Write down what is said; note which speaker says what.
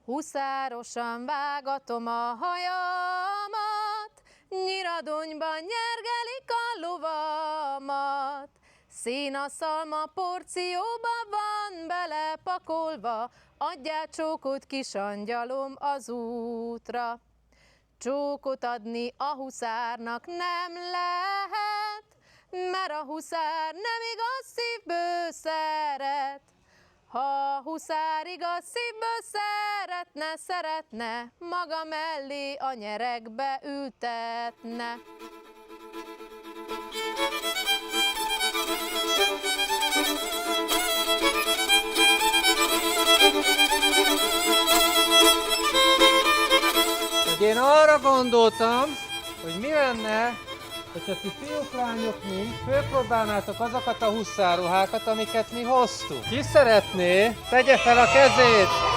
Speaker 1: Huszárosan vágatom a hajamat, Nyíradonyban nyergelik a lovamat. Színaszalma porcióba van belepakolva, adjál csókot, kis angyalom, az útra. Csókot adni a huszárnak nem lehet, mert a huszár nem igaz szívből szeret. Ha a huszár igaz szívből szeretne, maga mellé a nyeregbe ültetne.
Speaker 2: Én arra gondoltam, hogy mi lenne, hogyha ti fiúk, lányok mind fölpróbálnátok azokat a huszárruhákat, amiket mi hoztunk. Ki szeretné? Tegye fel a kezét!